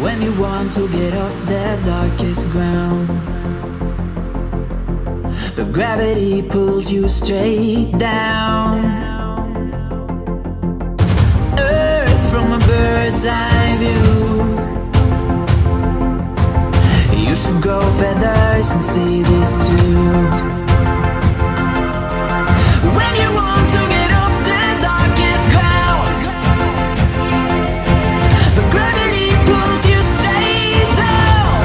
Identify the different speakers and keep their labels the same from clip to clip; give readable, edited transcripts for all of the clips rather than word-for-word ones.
Speaker 1: When you want to get off the darkest ground, but gravity pulls you straight down. Earth from a bird's eye view. You should grow feathers and see this too. When you want to get off the darkest ground, but gravity pulls you straight down.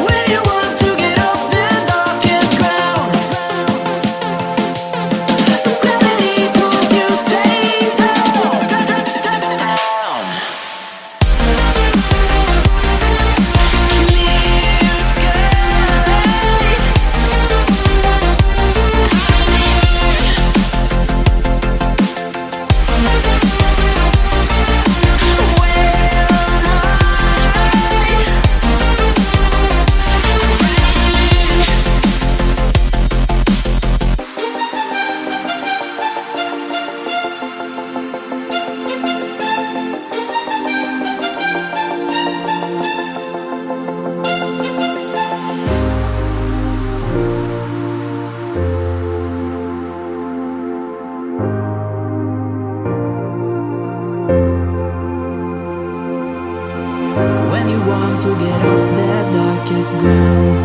Speaker 1: When you want to get off the darkest ground, but gravity pulls you straight down. Clear sky. When you want to get off the darkest ground,